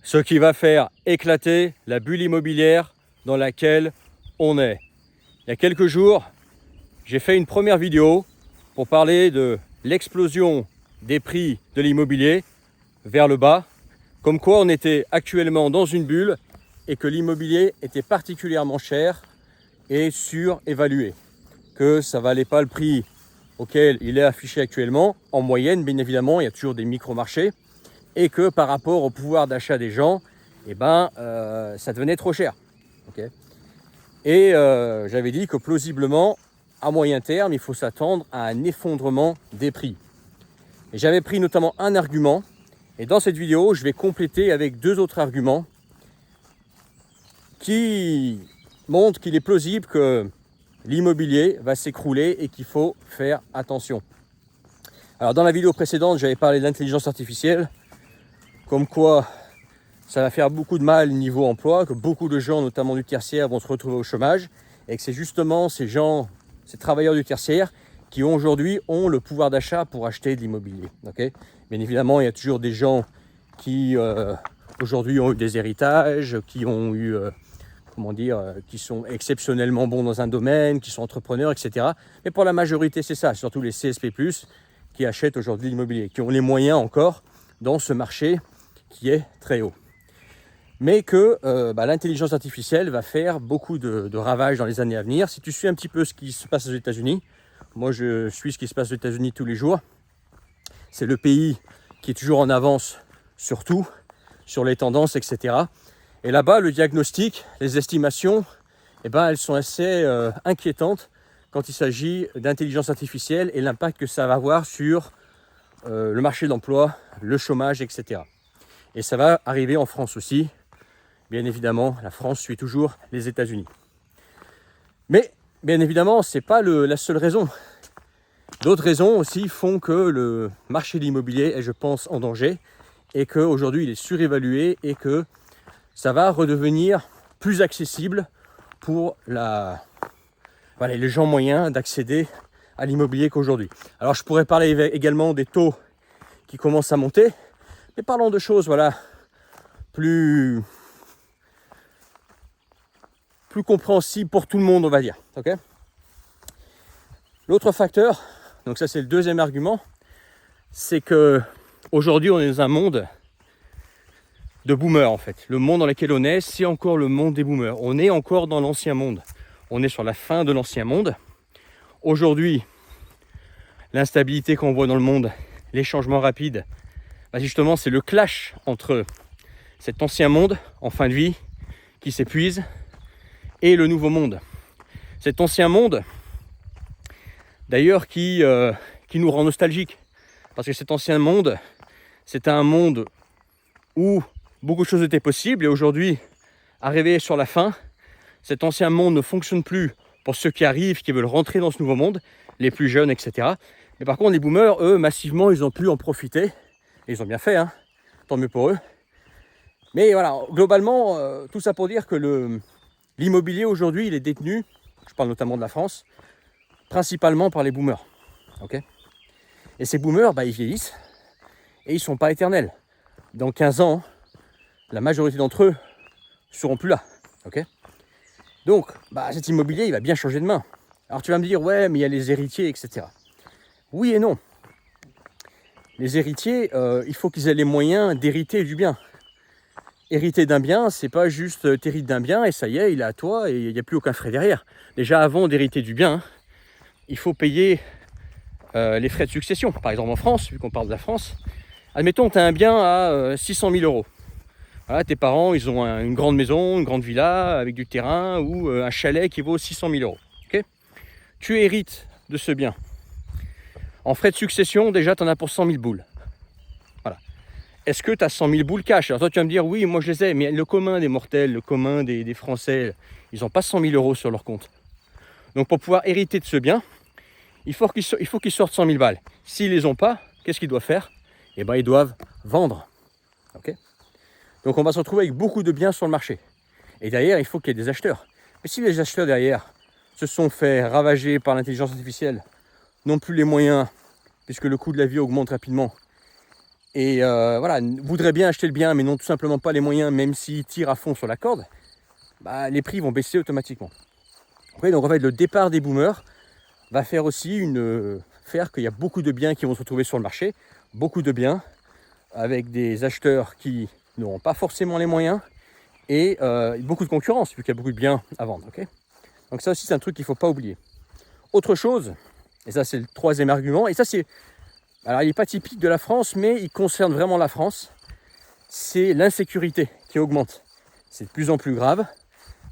ce qui va faire éclater la bulle immobilière dans laquelle on est. Il y a quelques jours, j'ai fait une première vidéo pour parler de l'explosion des prix de l'immobilier vers le bas, comme quoi on était actuellement dans une bulle et que l'immobilier était particulièrement cher et surévalué, que ça ne valait pas le prix auquel il est affiché actuellement. En moyenne, bien évidemment, il y a toujours des micro-marchés, et que par rapport au pouvoir d'achat des gens, ça devenait trop cher. Okay, et j'avais dit que plausiblement, à moyen terme, il faut s'attendre à un effondrement des prix. Et j'avais pris notamment un argument, et dans cette vidéo, je vais compléter avec deux autres arguments qui montrent qu'il est plausible que l'immobilier va s'écrouler et qu'il faut faire attention. Alors dans la vidéo précédente, j'avais parlé de l'intelligence artificielle, comme quoi ça va faire beaucoup de mal niveau emploi, que beaucoup de gens, notamment du tertiaire, vont se retrouver au chômage, et que c'est justement ces travailleurs du tertiaire qui aujourd'hui ont le pouvoir d'achat pour acheter de l'immobilier. Okay, bien évidemment, il y a toujours des gens qui aujourd'hui ont eu des héritages, qui ont eu qui sont exceptionnellement bons dans un domaine, qui sont entrepreneurs, etc. Mais pour la majorité, c'est ça, surtout les CSP+, qui achètent aujourd'hui l'immobilier, qui ont les moyens encore dans ce marché qui est très haut. Mais que l'intelligence artificielle va faire beaucoup de ravages dans les années à venir. Si tu suis un petit peu ce qui se passe aux États-Unis, moi je suis ce qui se passe aux États-Unis tous les jours, c'est le pays qui est toujours en avance sur tout, sur les tendances, etc. Et là-bas, le diagnostic, les estimations, elles sont assez inquiétantes quand il s'agit d'intelligence artificielle et l'impact que ça va avoir sur le marché de l'emploi, le chômage, etc. Et ça va arriver en France aussi. Bien évidemment, la France suit toujours les États-Unis. Mais, bien évidemment, ce n'est pas la seule raison. D'autres raisons aussi font que le marché de l'immobilier est, je pense, en danger et qu'aujourd'hui, il est surévalué et que ça va redevenir plus accessible pour les gens moyens d'accéder à l'immobilier qu'aujourd'hui. Alors je pourrais parler également des taux qui commencent à monter, mais parlons de choses plus compréhensibles pour tout le monde, on va dire. Okay, l'autre facteur, donc ça c'est le deuxième argument, c'est que aujourd'hui on est dans un monde de boomers en fait. Le monde dans lequel on est, c'est encore le monde des boomers. On est encore dans l'ancien monde. On est sur la fin de l'ancien monde. Aujourd'hui, l'instabilité qu'on voit dans le monde, les changements rapides, justement c'est le clash entre cet ancien monde en fin de vie qui s'épuise et le nouveau monde. Cet ancien monde, d'ailleurs, qui nous rend nostalgiques. Parce que cet ancien monde, c'était un monde où beaucoup de choses étaient possibles et aujourd'hui, arrivé sur la fin, cet ancien monde ne fonctionne plus pour ceux qui arrivent, qui veulent rentrer dans ce nouveau monde, les plus jeunes, etc. Mais par contre, les boomers, eux, massivement, ils ont pu en profiter. Et ils ont bien fait, hein, tant mieux pour eux. Mais voilà, globalement, tout ça pour dire que l'immobilier aujourd'hui, il est détenu, je parle notamment de la France, principalement par les boomers. Okay, et ces boomers, ils vieillissent et ils ne sont pas éternels. Dans 15 ans, la majorité d'entre eux ne seront plus là. Okay, donc, cet immobilier, il va bien changer de main. Alors tu vas me dire, ouais, mais il y a les héritiers, etc. Oui et non. Les héritiers, il faut qu'ils aient les moyens d'hériter du bien. Hériter d'un bien, c'est pas juste t'hérites d'un bien et ça y est, il est à toi et il n'y a plus aucun frais derrière. Déjà, avant d'hériter du bien, il faut payer les frais de succession. Par exemple, en France, vu qu'on parle de la France, admettons que tu as un bien à 600 000 euros. Voilà, tes parents, ils ont une grande maison, une grande villa avec du terrain ou un chalet qui vaut 600 000 euros. Okay, tu hérites de ce bien. En frais de succession, déjà, tu en as pour 100 000 boules. Voilà. Est-ce que tu as 100 000 boules cash? Alors toi, tu vas me dire, oui, moi je les ai, mais le commun des mortels, le commun des Français, ils n'ont pas 100 000 euros sur leur compte. Donc pour pouvoir hériter de ce bien, il faut qu'ils sortent 100 000 balles. S'ils ne les ont pas, qu'est-ce qu'ils doivent faire? Ils doivent vendre. Okay, donc on va se retrouver avec beaucoup de biens sur le marché. Et derrière, il faut qu'il y ait des acheteurs. Mais si les acheteurs derrière se sont fait ravager par l'intelligence artificielle, n'ont plus les moyens, puisque le coût de la vie augmente rapidement, et voilà, voudraient bien acheter le bien, mais n'ont tout simplement pas les moyens, même s'ils tirent à fond sur la corde, bah, les prix vont baisser automatiquement. Okay, donc en fait, le départ des boomers va faire aussi faire qu'il y a beaucoup de biens qui vont se retrouver sur le marché, beaucoup de biens avec des acheteurs qui n'auront pas forcément les moyens et beaucoup de concurrence, vu qu'il y a beaucoup de biens à vendre. Okay, donc ça aussi, c'est un truc qu'il ne faut pas oublier. Autre chose, et ça c'est le troisième argument, et ça c'est, alors il n'est pas typique de la France, mais il concerne vraiment la France, c'est l'insécurité qui augmente. C'est de plus en plus grave.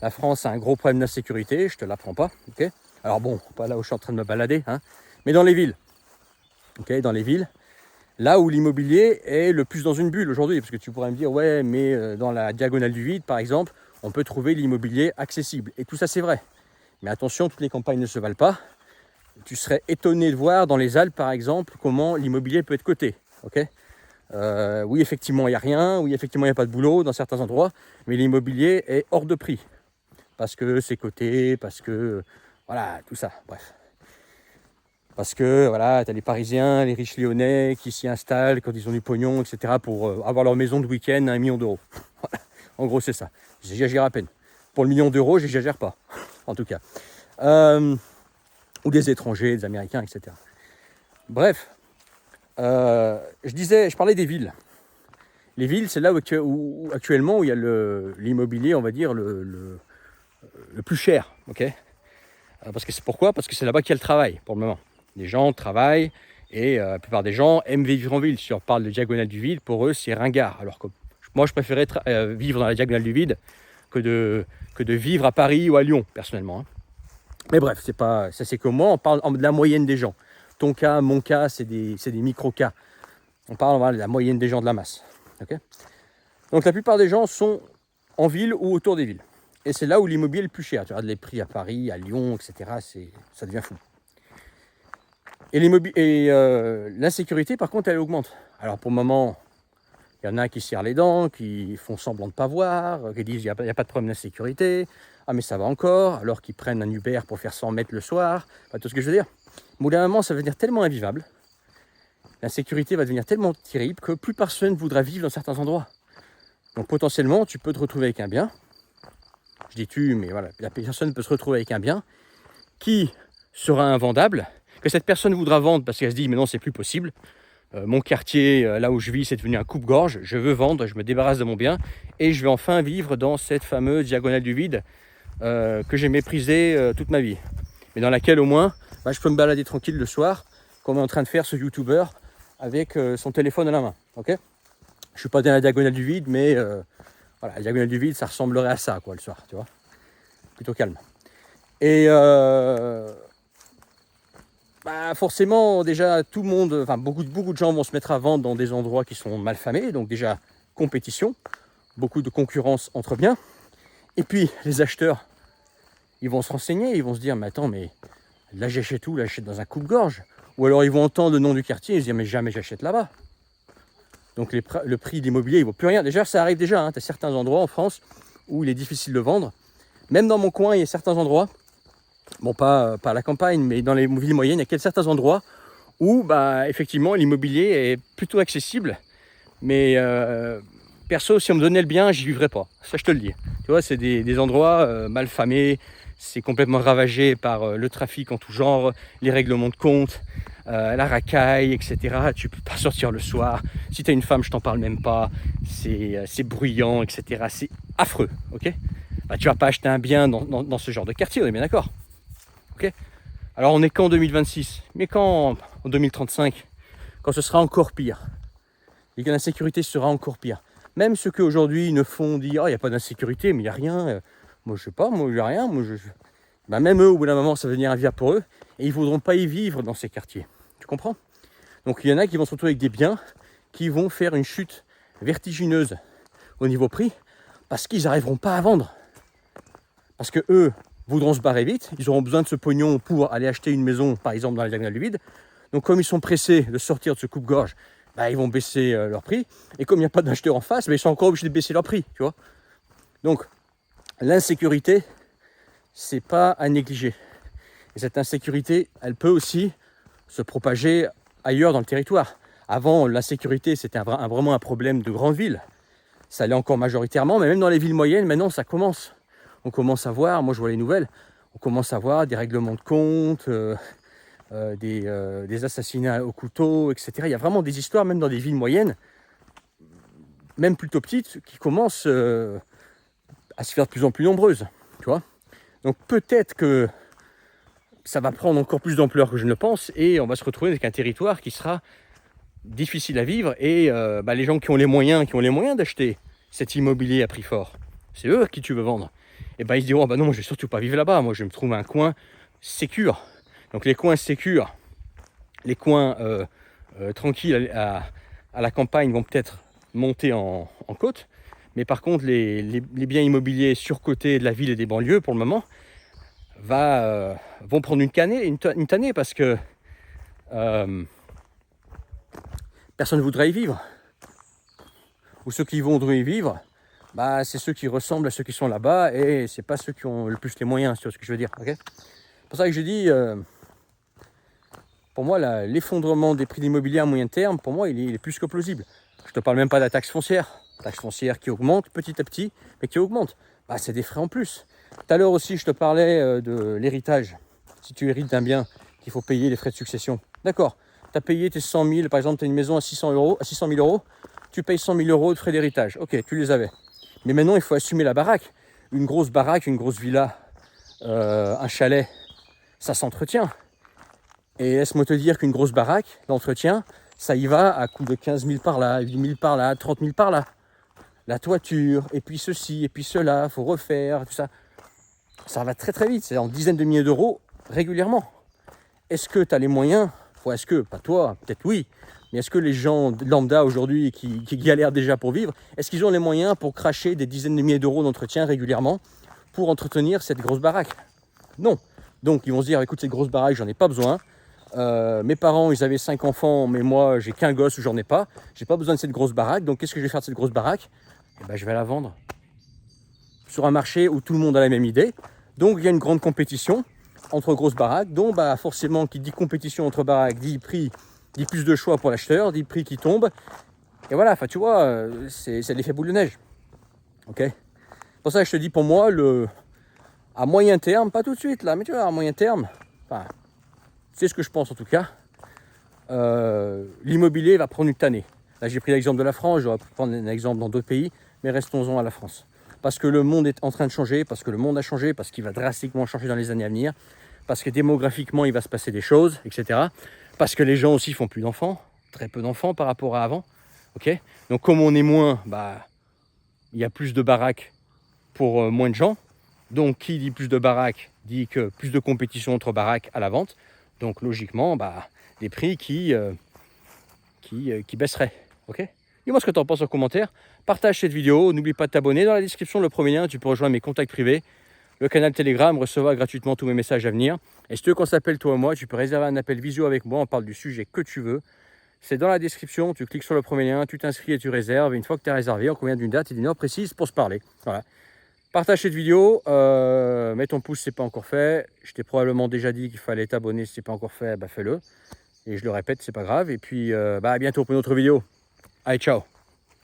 La France a un gros problème d'insécurité, je ne te l'apprends pas. Okay, alors bon, pas là où je suis en train de me balader, hein, mais dans les villes. Okay, dans les villes, là où l'immobilier est le plus dans une bulle aujourd'hui, parce que tu pourrais me dire, ouais, mais dans la diagonale du vide, par exemple, on peut trouver l'immobilier accessible. Et tout ça, c'est vrai. Mais attention, toutes les campagnes ne se valent pas. Tu serais étonné de voir dans les Alpes, par exemple, comment l'immobilier peut être coté. Okay, oui, effectivement, il n'y a rien. Oui, effectivement, il n'y a pas de boulot dans certains endroits. Mais l'immobilier est hors de prix. Parce que c'est coté, parce que... Voilà, tout ça, bref. Parce que, voilà, tu as les Parisiens, les riches lyonnais qui s'y installent quand ils ont du pognon, etc. pour avoir leur maison de week-end à 1 million d'euros. Voilà. En gros, c'est ça. J'exagère à peine. Pour le million d'euros, j'exagère pas, en tout cas. Ou des étrangers, des Américains, etc. Bref, je parlais des villes. Les villes, c'est là où actuellement où il y a l'immobilier, on va dire, le plus cher. Okay, parce que c'est pourquoi ? Parce que c'est là-bas qu'il y a le travail, pour le moment. Les gens travaillent et la plupart des gens aiment vivre en ville. Si on parle de diagonale du vide, pour eux, c'est ringard. Alors que moi, je préférais vivre dans la diagonale du vide que de vivre à Paris ou à Lyon, personnellement. Hein. Mais bref, c'est pas, ça c'est comme moi, on parle de la moyenne des gens. Ton cas, mon cas, c'est des micro-cas. On parle de la moyenne des gens de la masse. Okay, donc la plupart des gens sont en ville ou autour des villes. Et c'est là où l'immobilier est le plus cher. Tu regardes les prix à Paris, à Lyon, etc. Ça devient fou. Et l'insécurité, par contre, elle augmente. Alors pour le moment, il y en a qui serrent les dents, qui font semblant de ne pas voir, qui disent qu'il n'y a pas de problème d'insécurité. Ah mais ça va encore, alors qu'ils prennent un Uber pour faire 100 mètres le soir. Enfin, tout ce que je veux dire. Au bout d'un moment, ça va devenir tellement invivable. L'insécurité va devenir tellement terrible que plus personne ne voudra vivre dans certains endroits. Donc potentiellement, tu peux te retrouver avec un bien. Je dis tu, mais voilà, la personne peut se retrouver avec un bien qui sera invendable, que cette personne voudra vendre parce qu'elle se dit mais non, c'est plus possible. Mon quartier, là où je vis, c'est devenu un coupe-gorge. Je veux vendre, je me débarrasse de mon bien et je vais enfin vivre dans cette fameuse diagonale du vide que j'ai méprisée toute ma vie. Mais dans laquelle au moins, je peux me balader tranquille le soir, comme est en train de faire ce YouTuber avec son téléphone à la main. Okay, je ne suis pas dans la diagonale du vide, mais voilà, la diagonale du vide, ça ressemblerait à ça, quoi, le soir, tu vois. Plutôt calme. Et forcément, déjà, tout le monde, enfin beaucoup de gens vont se mettre à vendre dans des endroits qui sont mal famés, donc déjà, compétition, beaucoup de concurrence entre biens. Et puis, les acheteurs, ils vont se renseigner, ils vont se dire, mais attends, mais là, j'achète où ? Là, j'achète dans un coupe-gorge. Ou alors, ils vont entendre le nom du quartier et se dire, mais jamais j'achète là-bas. Donc, le prix de l'immobilier, il ne vaut plus rien. Déjà, ça arrive déjà. Hein. Tu as certains endroits en France où il est difficile de vendre. Même dans mon coin, il y a certains endroits, bon, pas à la campagne, mais dans les villes moyennes, il y a certains endroits où, effectivement, l'immobilier est plutôt accessible. Mais perso, si on me donnait le bien, j'y vivrais pas. Ça, je te le dis. Tu vois, c'est des endroits mal famés. C'est complètement ravagé par le trafic en tout genre, les règlements de compte, la racaille, etc. Tu ne peux pas sortir le soir. Si tu as une femme, je t'en parle même pas. C'est bruyant, etc. C'est affreux. Okay, tu vas pas acheter un bien dans ce genre de quartier, on est bien d'accord. Okay, alors on est qu'en 2026, mais quand en 2035, quand ce sera encore pire, et que l'insécurité sera encore pire. Même ceux qui aujourd'hui ne font dire, il n'y a pas d'insécurité, mais il n'y a rien. Moi, je sais pas, moi, il n'y a rien. Même eux, au bout d'un moment, ça va devenir invivable pour eux. Et ils ne voudront pas y vivre dans ces quartiers. Tu comprends ? Donc, il y en a qui vont se retrouver avec des biens qui vont faire une chute vertigineuse au niveau prix parce qu'ils n'arriveront pas à vendre. Parce que eux voudront se barrer vite. Ils auront besoin de ce pognon pour aller acheter une maison, par exemple, dans la diagonale du vide. Donc, comme ils sont pressés de sortir de ce coupe-gorge, ils vont baisser leur prix. Et comme il n'y a pas d'acheteur en face, ils sont encore obligés de baisser leur prix. Tu vois ? Donc, l'insécurité, c'est pas à négliger. Et cette insécurité, elle peut aussi se propager ailleurs dans le territoire. Avant, l'insécurité, c'était vraiment un problème de grande ville. Ça l'est encore majoritairement, mais même dans les villes moyennes, maintenant, ça commence. On commence à voir, moi je vois les nouvelles, on commence à voir des règlements de compte, des assassinats au couteau, etc. Il y a vraiment des histoires, même dans des villes moyennes, même plutôt petites, qui commencent à se faire de plus en plus nombreuses. Tu vois. Donc peut-être que ça va prendre encore plus d'ampleur que je ne le pense, et on va se retrouver avec un territoire qui sera difficile à vivre, et les gens qui ont les moyens d'acheter cet immobilier à prix fort, c'est eux à qui tu veux vendre. Et ils se diront, non, je vais surtout pas vivre là-bas, moi je vais me trouver un coin sécure. Donc les coins sécures, les coins tranquilles à la campagne vont peut-être monter en côte, mais par contre les biens immobiliers surcotés de la ville et des banlieues pour le moment vont prendre une tannée parce que personne ne voudrait y vivre. Ou ceux qui voudront y vivre, c'est ceux qui ressemblent à ceux qui sont là-bas, et c'est pas ceux qui ont le plus les moyens, c'est ce que je veux dire. Okay, c'est pour ça que je dis, pour moi, l'effondrement des prix de l'immobilier à moyen terme, pour moi, il est plus que plausible. Je te parle même pas de la taxe foncière qui augmente petit à petit, mais qui augmente. C'est des frais en plus. Tout à l'heure aussi, je te parlais de l'héritage. Si tu hérites d'un bien, qu'il faut payer les frais de succession. D'accord, tu as payé tes 100 000, par exemple, tu as une maison à 600 000 euros, tu payes 100 000 euros de frais d'héritage. Ok, tu les avais. Mais maintenant, il faut assumer la baraque. Une grosse baraque, une grosse villa, un chalet, ça s'entretient. Et laisse-moi te dire qu'une grosse baraque, l'entretien, ça y va à coût de 15 000 par là, 8 000 par là, 30 000 par là. La toiture, et puis ceci, et puis cela, il faut refaire, tout ça. Ça va très très vite, c'est en dizaines de milliers d'euros régulièrement. Est-ce que tu as les moyens? Est-ce que, pas toi, peut-être oui, mais est-ce que les gens lambda aujourd'hui qui galèrent déjà pour vivre, est-ce qu'ils ont les moyens pour cracher des dizaines de milliers d'euros d'entretien régulièrement pour entretenir cette grosse baraque? Non. Donc ils vont se dire, écoute, cette grosse baraque, j'en ai pas besoin. Mes parents, ils avaient 5 enfants, mais moi, j'ai qu'un gosse ou j'en ai pas. J'ai pas besoin de cette grosse baraque, donc qu'est-ce que je vais faire de cette grosse baraque? Je vais la vendre sur un marché où tout le monde a la même idée. Donc il y a une grande compétition entre grosses baraques, donc forcément qui dit compétition entre baraques, dit prix, dit plus de choix pour l'acheteur, dit prix qui tombe. Et voilà, tu vois, c'est l'effet boule de neige. Ok. Pour ça, je te dis, pour moi, à moyen terme, pas tout de suite là, mais tu vois, à moyen terme, c'est ce que je pense en tout cas, l'immobilier va prendre une tannée. Là, j'ai pris l'exemple de la France, j'aurais pu prendre un exemple dans d'autres pays, mais restons-en à la France. Parce que le monde est en train de changer, parce que le monde a changé, parce qu'il va drastiquement changer dans les années à venir, parce que démographiquement, il va se passer des choses, etc. Parce que les gens aussi font plus d'enfants, très peu d'enfants par rapport à avant. Okay, donc comme on est moins, il y a plus de baraques pour moins de gens. Donc qui dit plus de baraques dit que plus de compétition entre baraques à la vente. Donc logiquement, des prix qui baisseraient. Okay, dis-moi ce que tu en penses en commentaire. Partage cette vidéo. N'oublie pas de t'abonner. Dans la description, le premier lien, tu peux rejoindre mes contacts privés. Le canal Telegram, recevoir gratuitement tous mes messages à venir. Et si tu veux qu'on s'appelle toi et moi, tu peux réserver un appel visio avec moi. On parle du sujet que tu veux. C'est dans la description. Tu cliques sur le premier lien, tu t'inscris et tu réserves. Et une fois que tu as réservé, on convient d'une date et d'une heure précise pour se parler. Voilà. Partage cette vidéo, mets ton pouce si ce n'est pas encore fait. Je t'ai probablement déjà dit qu'il fallait t'abonner si ce n'est pas encore fait, fais-le. Et je le répète, c'est pas grave. Et puis à bientôt pour une autre vidéo. Allez, ciao.